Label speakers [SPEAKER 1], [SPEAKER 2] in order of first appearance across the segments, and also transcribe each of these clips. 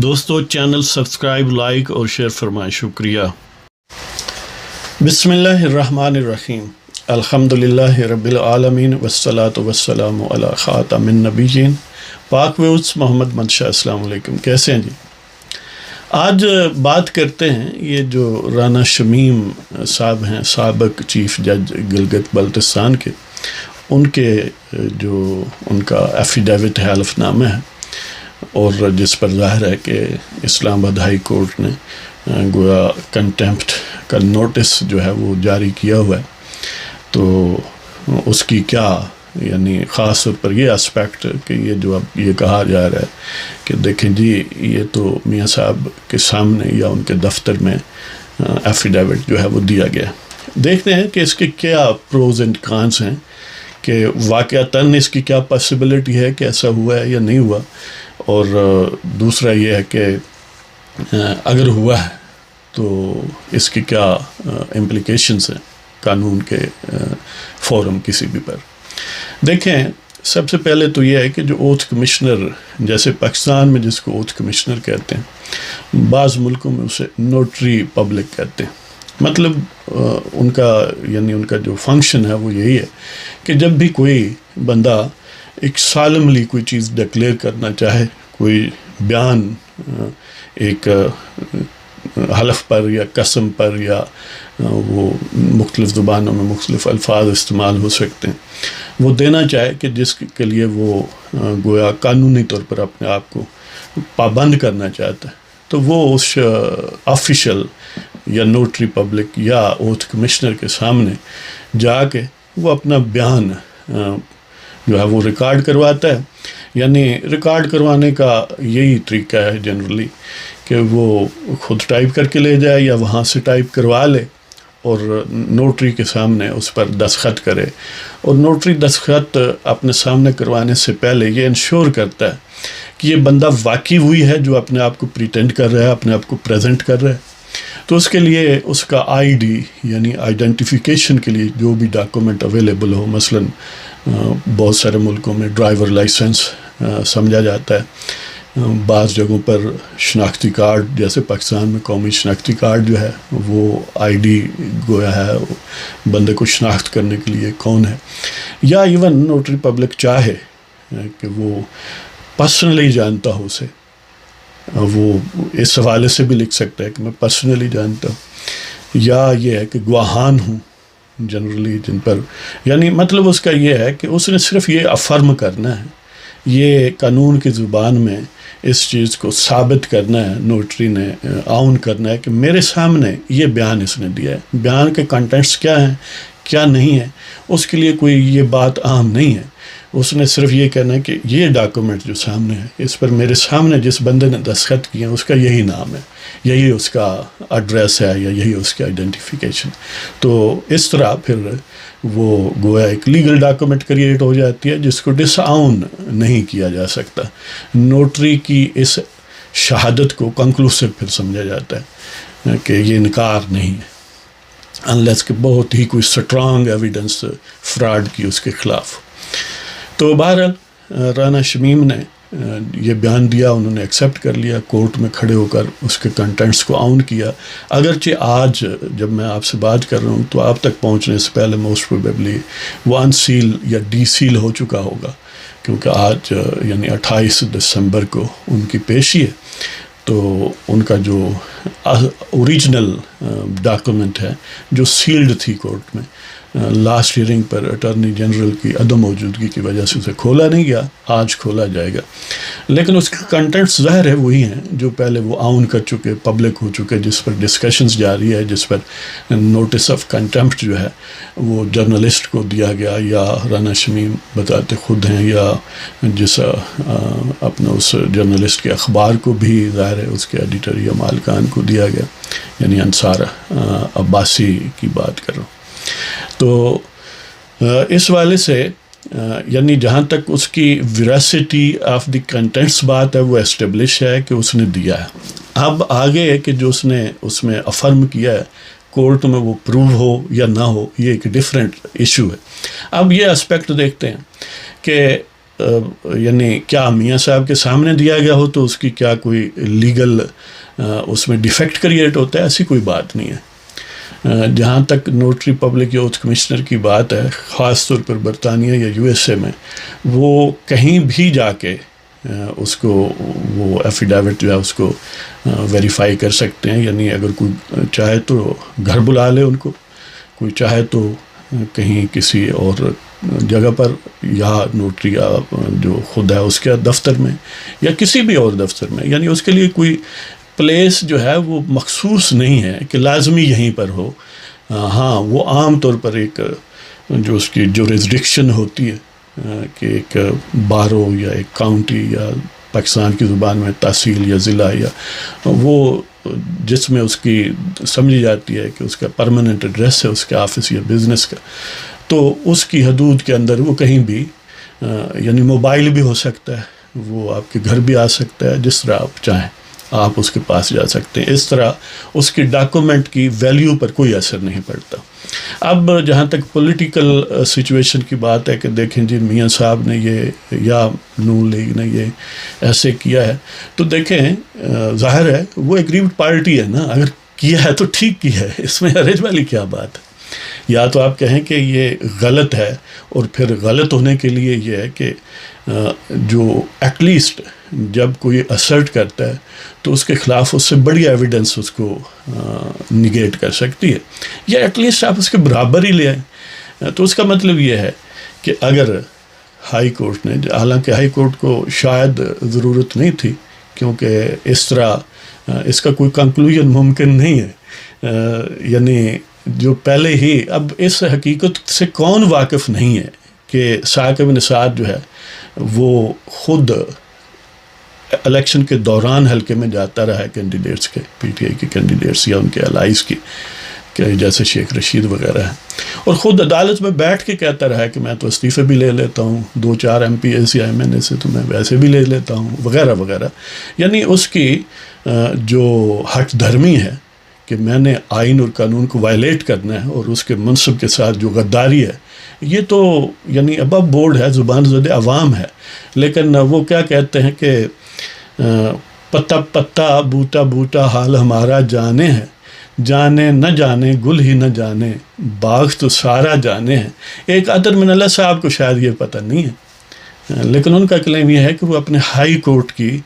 [SPEAKER 1] دوستو channel subscribe like اور share فرمائیں، شکریہ۔ بسم اللہ الرحمن الرحیم، الحمدللہ رب العالمین والصلاة والسلام علی خاتم النبیین۔ پاک ویوز محمد منشا، السلام علیکم، کیسے ہیں جی؟ آج بات کرتے ہیں یہ جو رانا شمیم صاحب ہیں، سابق چیف جج گلگت بلتستان کے، ان کے جو ان کا ایفیڈیوٹ ہے، حلف نامہ ہے، اور جس پر ظاہر ہے کہ اسلام آباد ہائی کورٹ نے گویا کنٹیمپٹ کا نوٹس جو ہے وہ جاری کیا ہوا ہے۔ تو اس کی کیا یعنی خاص طور پر یہ اسپیکٹ کہ یہ جو اب یہ کہا جا رہا ہے کہ دیکھیں جی یہ تو میاں صاحب کے سامنے یا ان کے دفتر میں ایفیڈیوٹ جو ہے وہ دیا گیا۔ دیکھتے ہیں کہ اس کے کیا پروز اینڈ کانس ہیں، کہ واقعتاً اس کی کیا پاسبلٹی ہے کہ ایسا ہوا ہے یا نہیں ہوا، اور دوسرا یہ ہے کہ اگر ہوا ہے تو اس کی کیا امپلیکیشنز ہیں قانون کے فورم کسی بھی پر۔ دیکھیں، سب سے پہلے تو یہ ہے کہ جو اوتھ کمشنر، جیسے پاکستان میں جس کو اوتھ کمشنر کہتے ہیں، بعض ملکوں میں اسے نوٹری پبلک کہتے ہیں۔ مطلب ان کا یعنی ان کا جو فنکشن ہے وہ یہی ہے کہ جب بھی کوئی بندہ ایک سالملی کوئی چیز ڈکلیئر کرنا چاہے، کوئی بیان ایک حلف پر یا قسم پر، یا وہ مختلف زبانوں میں مختلف الفاظ استعمال ہو سکتے ہیں، وہ دینا چاہے کہ جس کے لیے وہ گویا قانونی طور پر اپنے آپ کو پابند کرنا چاہتا ہے، تو وہ اس آفیشل یا نوٹری پبلک یا اوتھ کمشنر کے سامنے جا کے وہ اپنا بیان جو ہے وہ ریکارڈ کرواتا ہے۔ یعنی ریکارڈ کروانے کا یہی طریقہ ہے جنرلی کہ وہ خود ٹائپ کر کے لے جائے یا وہاں سے ٹائپ کروا لے اور نوٹری کے سامنے اس پر دستخط کرے، اور نوٹری دستخط اپنے سامنے کروانے سے پہلے یہ انشور کرتا ہے کہ یہ بندہ واقعی ہوئی ہے جو اپنے آپ کو پریٹینڈ کر رہا ہے، اپنے آپ کو پریزنٹ کر رہا ہے۔ تو اس کے لیے اس کا آئی ڈی یعنی آئیڈینٹیفیکیشن کے لیے جو بھی ڈاکومنٹ اویلیبل ہو، مثلاً بہت سارے ملکوں میں ڈرائیور لائسنس سمجھا جاتا ہے، بعض جگہوں پر شناختی کارڈ، جیسے پاکستان میں قومی شناختی کارڈ جو ہے وہ آئی ڈی گویا ہے بندے کو شناخت کرنے کے لیے کون ہے، یا ایون نوٹری پبلک چاہے کہ وہ پرسنلی جانتا ہو اسے، وہ اس حوالے سے بھی لکھ سکتا ہے کہ میں پرسنلی جانتا ہوں، یا یہ ہے کہ گواہان ہوں جنرلی جن پر، یعنی مطلب اس کا یہ ہے کہ اس نے صرف یہ افرم کرنا ہے، یہ قانون کی زبان میں اس چیز کو ثابت کرنا ہے، نوٹری نے آؤن کرنا ہے کہ میرے سامنے یہ بیان اس نے دیا ہے۔ بیان کے کنٹینٹس کیا ہیں کیا نہیں ہے، اس کے لیے کوئی یہ بات اہم نہیں ہے، اس نے صرف یہ کہنا ہے کہ یہ ڈاکومنٹ جو سامنے ہے، اس پر میرے سامنے جس بندے نے دستخط کیے ہیں اس کا یہی نام ہے، یہی اس کا ایڈریس ہے، یا یہی اس کی آئیڈینٹیفیکیشن۔ تو اس طرح پھر وہ گویا ایک لیگل ڈاکومنٹ کریٹ ہو جاتی ہے جس کو ڈس آؤن نہیں کیا جا سکتا۔ نوٹری کی اس شہادت کو کنکلوسیو پھر سمجھا جاتا ہے کہ یہ انکار نہیں ہے، انلیس کہ بہت ہی کوئی سٹرانگ ایویڈنس فراڈ کی اس کے خلاف۔ تو بہرحال رانا شمیم نے یہ بیان دیا، انہوں نے ایکسیپٹ کر لیا، کورٹ میں کھڑے ہو کر اس کے کنٹینٹس کو آؤن کیا۔ اگرچہ آج جب میں آپ سے بات کر رہا ہوں تو آپ تک پہنچنے سے پہلے موسٹ پروبیبلی وہ انسیل یا ڈی سیل ہو چکا ہوگا، کیونکہ آج یعنی 28 دسمبر کو ان کی پیشی ہے۔ تو ان کا جو اوریجنل ڈاکومنٹ ہے جو سیلڈ تھی کورٹ میں، لاسٹ ہیئرنگ پر اٹارنی جنرل کی عدم موجودگی کی وجہ سے اسے کھولا نہیں گیا، آج کھولا جائے گا، لیکن اس کے کنٹینٹس ظاہر ہے وہی ہیں جو پہلے وہ آؤن کر چکے، پبلک ہو چکے، جس پر ڈسکشنز جاری ہے، جس پر نوٹس آف کنٹیمپٹ جو ہے وہ جرنلسٹ کو دیا گیا، یا رانا شمیم بتاتے خود ہیں، یا جس اپنا اس جرنلسٹ کے اخبار کو بھی ظاہر ہے اس کے ایڈیٹر یا مالکان کو دیا گیا، یعنی انصار عباسی کی بات کر رہا ہوں۔ تو اس والے سے یعنی جہاں تک اس کی ویراسٹی آف دی کنٹینٹس بات ہے وہ اسٹیبلش ہے کہ اس نے دیا ہے۔ اب آگے ہے کہ جو اس نے اس میں افرم کیا ہے کورٹ میں وہ پروو ہو یا نہ ہو، یہ ایک ڈیفرنٹ ایشو ہے۔ اب یہ اسپیکٹ دیکھتے ہیں کہ یعنی کیا میاں صاحب کے سامنے دیا گیا ہو تو اس کی کیا کوئی لیگل اس میں ڈیفیکٹ کریٹ ہوتا ہے؟ ایسی کوئی بات نہیں ہے. جہاں تک نوٹری پبلک یوتھ کمشنر کی بات ہے، خاص طور پر برطانیہ یا USA میں، وہ کہیں بھی جا کے اس کو وہ ایفیڈیوٹ جو ہے اس کو ویریفائی کر سکتے ہیں. یعنی اگر کوئی چاہے تو گھر بلا لے ان کو، کوئی چاہے تو کہیں کسی اور جگہ پر، یا نوٹری جو خود ہے اس کے دفتر میں یا کسی بھی اور دفتر میں. یعنی اس کے لیے کوئی پلیس جو ہے وہ مخصوص نہیں ہے کہ لازمی یہیں پر ہو. ہاں وہ عام طور پر ایک جو اس کی جورسڈکشن ہوتی ہے کہ ایک بارو یا ایک کاؤنٹی یا پاکستان کی زبان میں تحصیل یا ضلع، یا وہ جس میں اس کی سمجھی جاتی ہے کہ اس کا پرماننٹ ایڈریس ہے اس کے آفس یا بزنس کا، تو اس کی حدود کے اندر وہ کہیں بھی یعنی موبائل بھی ہو سکتا ہے، وہ آپ کے گھر بھی آ سکتا ہے، جس طرح آپ چاہیں آپ اس کے پاس جا سکتے ہیں. اس طرح اس کی ڈاکومنٹ کی ویلیو پر کوئی اثر نہیں پڑتا. اب جہاں تک پولیٹیکل سچویشن کی بات ہے کہ دیکھیں جی میاں صاحب نے یہ یا نون لیگ نے یہ ایسے کیا ہے، تو دیکھیں ظاہر ہے وہ ایگریوڈ پارٹی ہے نا، اگر کیا ہے تو ٹھیک کیا ہے، اس میں حرج والی کیا بات ہے. یا تو آپ کہیں کہ یہ غلط ہے، اور پھر غلط ہونے کے لیے یہ ہے کہ جو ایٹ لیسٹ جب کوئی اسرٹ کرتا ہے تو اس کے خلاف اس سے بڑی ایویڈنس اس کو نگیٹ کر سکتی ہے، یا ایٹ لیسٹ آپ اس کے برابر ہی لے آئیں. تو اس کا مطلب یہ ہے کہ اگر ہائی کورٹ نے، حالانکہ ہائی کورٹ کو شاید ضرورت نہیں تھی کیونکہ اس طرح اس کا کوئی کنکلوژن ممکن نہیں ہے، یعنی جو پہلے ہی، اب اس حقیقت سے کون واقف نہیں ہے کہ ثاقب بن سعد جو ہے وہ خود الیکشن کے دوران حلقے میں جاتا رہا ہے کینڈیڈیٹس کے، PTI کے کینڈیڈیٹس یا ان کے الائز کی، کہ جیسے شیخ رشید وغیرہ ہیں، اور خود عدالت میں بیٹھ کے کہتا رہا ہے کہ میں تو استعفے بھی لے لیتا ہوں، 2-4 MPs یا MNA سے تو میں ویسے بھی لے لیتا ہوں وغیرہ وغیرہ. یعنی اس کی جو ہٹ دھرمی ہے کہ میں نے آئین اور قانون کو وائلیٹ کرنا ہے، اور اس کے منصب کے ساتھ جو غداری ہے، یہ تو یعنی ابو بورڈ ہے، زبان زد عوام ہے. لیکن وہ کیا کہتے ہیں کہ پتا پتا بوٹا بوٹا حال ہمارا جانے ہے، جانے نہ جانے گل ہی نہ جانے باغ تو سارا جانے ہے. ایک عطر من اللہ صاحب کو شاید یہ پتہ نہیں ہے، لیکن ان کا کلیم یہ ہے کہ وہ اپنے ہائی کورٹ کی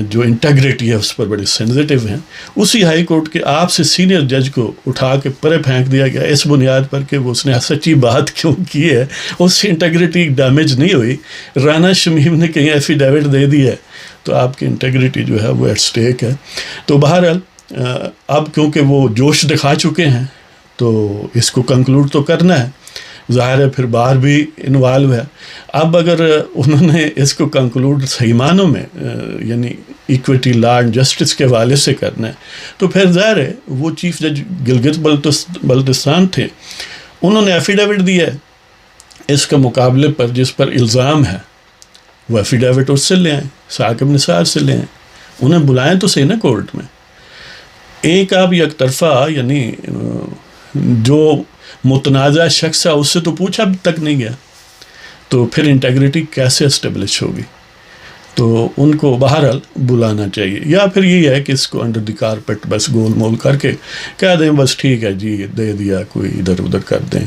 [SPEAKER 1] جو انٹیگریٹی ہے اس پر بڑے سینسیٹیو ہیں. اسی ہائی کورٹ کے آپ سے سینئر جج کو اٹھا کے پرے پھینک دیا گیا اس بنیاد پر کہ وہ اس نے سچی بات کیوں کی ہے، اس کی انٹیگریٹی ڈیمیج نہیں ہوئی. رانا شمیم نے کہیں ایفیڈیوٹ دے دی ہے تو آپ کی انٹیگریٹی جو ہے وہ ایٹ سٹیک ہے. تو بہرحال اب کیونکہ وہ جوش دکھا چکے ہیں تو اس کو کنکلوڈ تو کرنا ہے، ظاہر ہے پھر باہر بھی انوالو ہے. اب اگر انہوں نے اس کو کنکلوڈ صحیح معنوں میں یعنی ایکویٹی لا اینڈ جسٹس کے حوالے سے کرنا ہے تو پھر ظاہر ہے وہ چیف جج گلگت بلتستان تھے، انہوں نے ایفیڈیوٹ دیا ہے اس کے مقابلے پر جس پر الزام ہے، وہ ایفیڈیوٹ اس سے لے آئیں، ثاقب بن سعد سے لے آئیں، انہیں بلائیں تو صحیح نا کورٹ میں. ایک آپ یک طرفہ یعنی جو متنازع شخص ہے اس سے تو پوچھا تک نہیں گیا، تو پھر انٹیگریٹی کیسے اسٹیبلش ہوگی؟ تو ان کو بہرحال بلانا چاہیے، یا پھر یہ ہے کہ اس کو انڈر دی کارپیٹ بس گول مول کر کے کہہ دیں بس ٹھیک ہے جی دے دیا، کوئی ادھر ادھر کر دیں،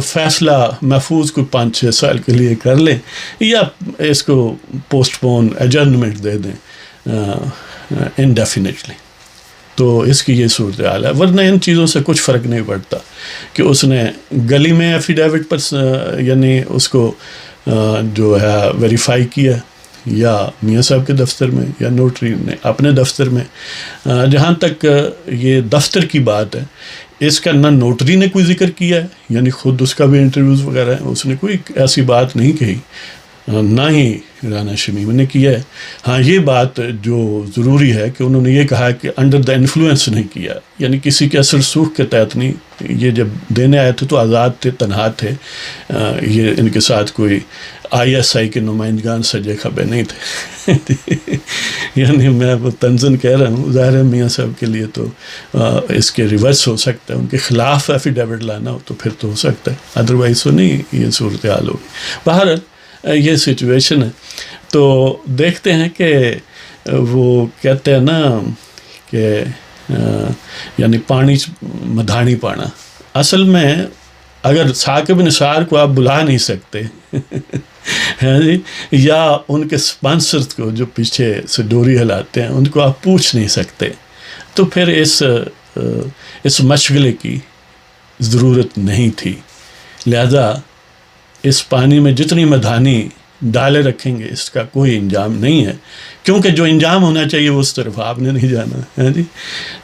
[SPEAKER 1] فیصلہ محفوظ کوئی 5-6 سال کے لیے کر لیں، یا اس کو پوسٹ پون ایجرنمنٹ دے دیں انڈیفینیٹلی. تو اس کی یہ صورتحال ہے، ورنہ ان چیزوں سے کچھ فرق نہیں پڑتا کہ اس نے گلی میں ایفیڈیوٹ پر یعنی اس کو جو ہے ویریفائی کیا، یا میاں صاحب کے دفتر میں، یا نوٹری نے اپنے دفتر میں. جہاں تک یہ دفتر کی بات ہے، اس کا نہ نوٹری نے کوئی ذکر کیا ہے، یعنی خود اس کا بھی انٹرویوز وغیرہ ہے، اس نے کوئی ایسی بات نہیں کہی، نہ ہی رانا شمیم نے کیا ہے. ہاں یہ بات جو ضروری ہے کہ انہوں نے یہ کہا کہ انڈر دا انفلوئنس نہیں کیا، یعنی کسی کے اثر سوکھ کے تحت نہیں. یہ جب دینے آئے تھے تو آزاد تھے، تنہا تھے، یہ ان کے ساتھ کوئی ISI کے نمائندگان سجے کھبے نہیں تھے. یعنی میں وہ تنزن کہہ رہا ہوں، ظاہر ہے میاں صاحب کے لیے تو اس کے ریورس ہو سکتا ہے، ان کے خلاف ایفیڈیوٹ لانا ہو تو پھر تو ہو سکتا ہے، ادروائز تو نہیں یہ صورتحال ہوگی. بہرحال یہ سچویشن ہے. تو دیکھتے ہیں کہ وہ کہتے ہیں نا کہ یعنی پانی مدھانی پانا، اصل میں اگر ثاقب نثار کو آپ بلا نہیں سکتے ہیں جی، یا ان کے سپانسر کو جو پیچھے سے ڈوری ہلاتے ہیں ان کو آپ پوچھ نہیں سکتے، تو پھر اس مشغلے کی ضرورت نہیں تھی. لہذا اس پانی میں جتنی مدھانی ڈالے رکھیں گے اس کا کوئی انجام نہیں ہے، کیونکہ جو انجام ہونا چاہیے وہ اس طرف آپ نے نہیں جانا ہے جی.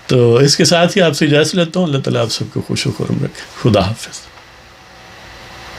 [SPEAKER 1] تو اس کے ساتھ ہی آپ سے اجازت لیتا ہوں. اللہ تعالیٰ آپ سب کو خوش و خرم رکھے. خدا حافظ.